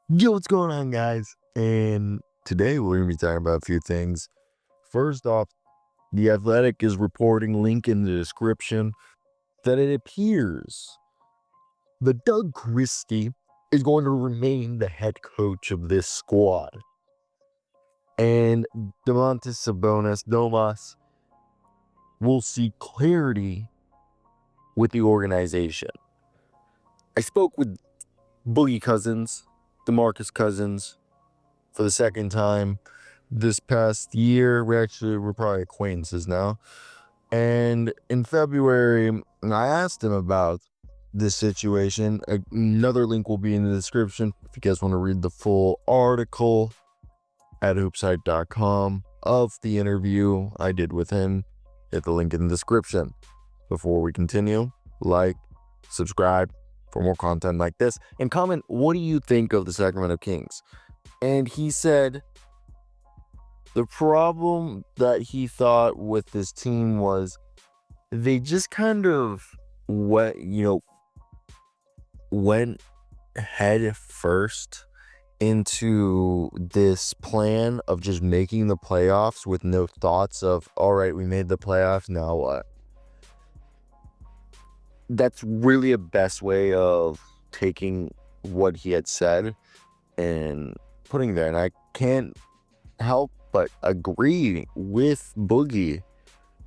Yo, what's going on, guys? And today we're going to be talking about a few things. First off, The Athletic is reporting, link in the description, that it appears that Doug Christie is going to remain the head coach of this squad. And Domantas Sabonis, Domas, will see clarity with the organization. I spoke with Boogie Cousins, DeMarcus Cousins, for the second time this past year. We're probably acquaintances now. And in February, I asked him about this situation. Another link will be in the description if you guys want to read the full article at hoopsite.com of the interview I did with him. Hit the link in the description. Before we continue, like, subscribe for more content like this, and comment, what do you think of the Sacramento Kings? And he said the problem that he thought with this team was they just kind of went head first into this plan of just making the playoffs with no thoughts of, all right, we made the playoffs, now what? That's really a best way of taking what he had said and putting there. And I can't help but agree with Boogie,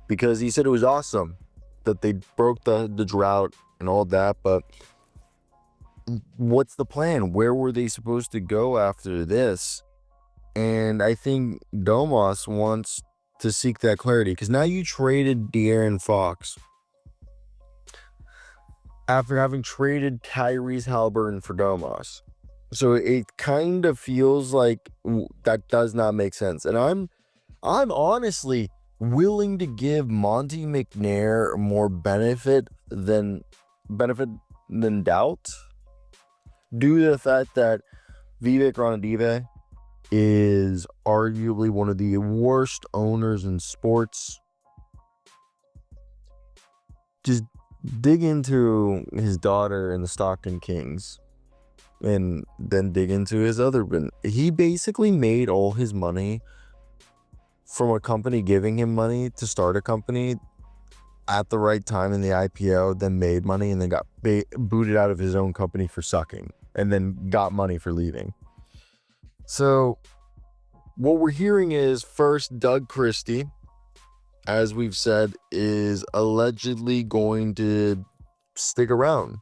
because he said it was awesome that they broke the drought and all that, but what's the plan? Where were they supposed to go after this? And I think Domas wants to seek that clarity, because now you traded De'Aaron Fox after having traded Tyrese Halliburton for Domas. So it kind of feels like that does not make sense. And I'm honestly willing to give Monty McNair more benefit than doubt, due to the fact that Vivek Ranadive is arguably one of the worst owners in sports. Just dig into his daughter and the Stockton Kings, and then dig into his other. He basically made all his money from a company giving him money to start a company at the right time in the IPO, then made money, and then got booted out of his own company for sucking, and then got money for leaving. So what we're hearing is, first, Doug Christie, as we've said, is allegedly going to stick around.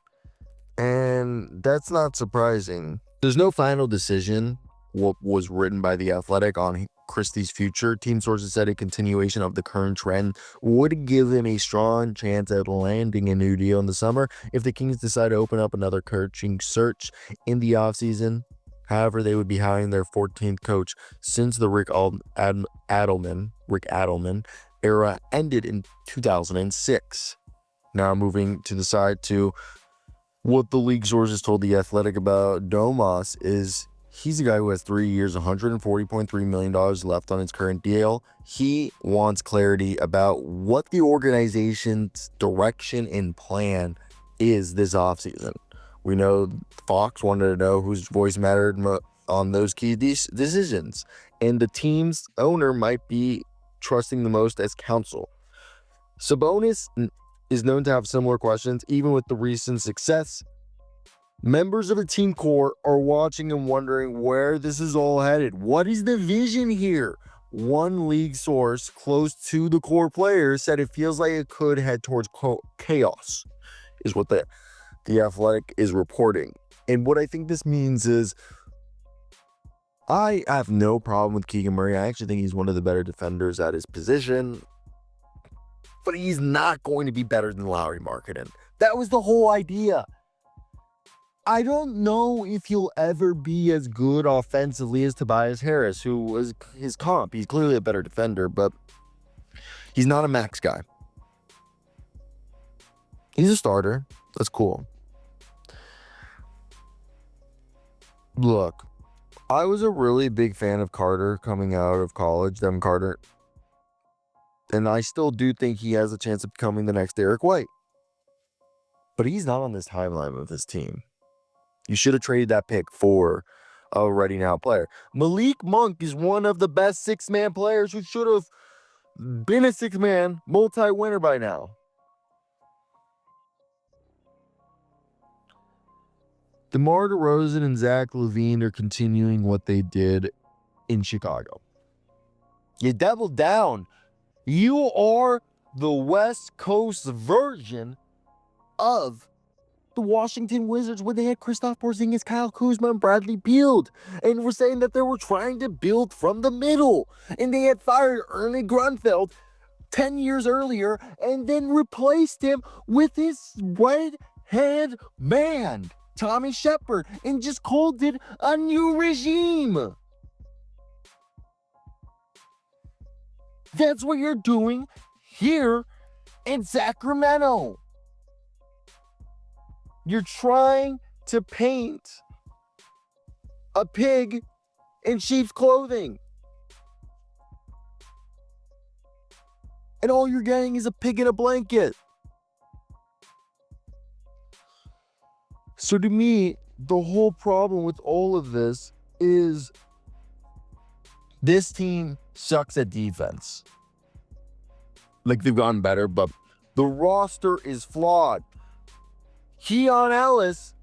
And that's not surprising. There's no final decision what was written by The Athletic on Christie's future. Team sources said a continuation of the current trend would give him a strong chance at landing a new deal in the summer if the Kings decide to open up another coaching search in the offseason. However, they would be hiring their 14th coach since the Rick Adelman era ended in 2006. Now moving to the side to what the league sources told The Athletic about Domas is he's a guy who has 3 years, $140.3 million left on his current deal. He wants clarity about what the organization's direction and plan is this offseason. We know Fox wanted to know whose voice mattered on those key decisions, and the team's owner might be trusting the most as counsel. Sabonis is known to have similar questions. Even with the recent success, members of the team core are watching and wondering where this is all headed. What is the vision here? One league source close to the core players said it feels like it could head towards chaos, is what the Athletic is reporting. And what I think this means is, I have no problem with Keegan Murray. I actually think he's one of the better defenders at his position, but he's not going to be better than Lauri Markkanen. That was the whole idea. I don't know if he'll ever be as good offensively as Tobias Harris, who was his comp. He's clearly a better defender, but he's not a max guy. He's a starter. That's cool. Look, I was a really big fan of Carter coming out of college, Devin Carter. And I still do think he has a chance of becoming the next Derek White. But he's not on this timeline with this team. You should have traded that pick for a ready now player. Malik Monk is one of the best six-man players who should have been a six-man multi-winner by now. DeMar DeRozan and Zach LaVine are continuing what they did in Chicago. You doubled down. You are the West Coast version of the Washington Wizards when they had Kristaps Porzingis, Kyle Kuzma, and Bradley Beal. And we're saying that they were trying to build from the middle. And they had fired Ernie Grunfeld 10 years earlier and then replaced him with his right-hand man, Tommy Shepard, and just called it a new regime. That's what you're doing here in Sacramento. You're trying to paint a pig in sheep's clothing. And all you're getting is a pig in a blanket. So to me, the whole problem with all of this is this team sucks at defense. Like, they've gotten better, but the roster is flawed. Keon Ellis,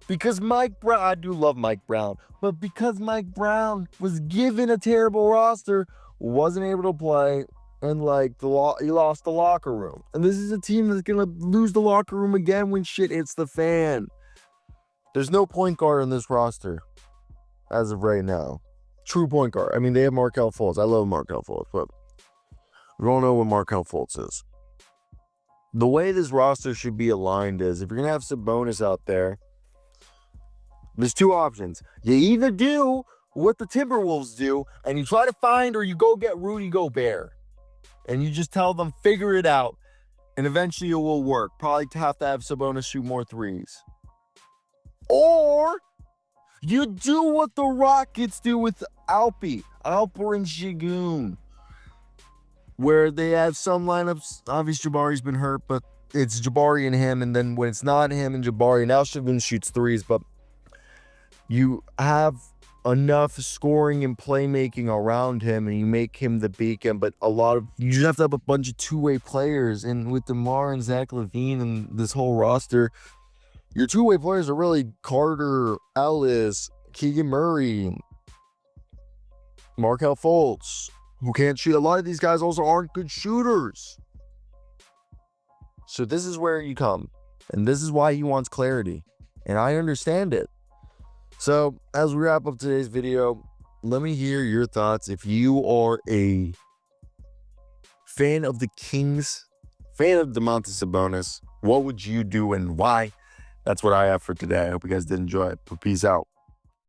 because Mike Brown, I do love Mike Brown, but because Mike Brown was given a terrible roster, wasn't able to play, and he lost the locker room. And this is a team that's gonna lose the locker room again when shit hits the fan. There's no point guard on this roster as of right now. True point guard. I mean, they have Markelle Fultz. I love Markelle Fultz, but we all know what Markelle Fultz is. The way this roster should be aligned is, if you're going to have Sabonis out there, there's two options. You either do what the Timberwolves do, and you try to find, or you go get Rudy Gobert. And you just tell them, figure it out. And eventually it will work. Probably have to have Sabonis shoot more threes. Or you do what the Rockets do with Alperen Şengün, where they have some lineups. Obviously, Jabari's been hurt, but it's Jabari and him. And then when it's not him and Jabari, now Şengün shoots threes. But you have enough scoring and playmaking around him, and you make him the beacon. But you just have to have a bunch of two-way players. And with DeMar and Zach LaVine and this whole roster, your two-way players are really Carter, Ellis, Keegan Murray, Markelle Fultz, who can't shoot. A lot of these guys also aren't good shooters. So this is where you come. And this is why he wants clarity. And I understand it. So as we wrap up today's video, let me hear your thoughts. If you are a fan of the Kings, fan of Domantas Sabonis, what would you do and why? That's what I have for today. I hope you guys did enjoy it. But peace out.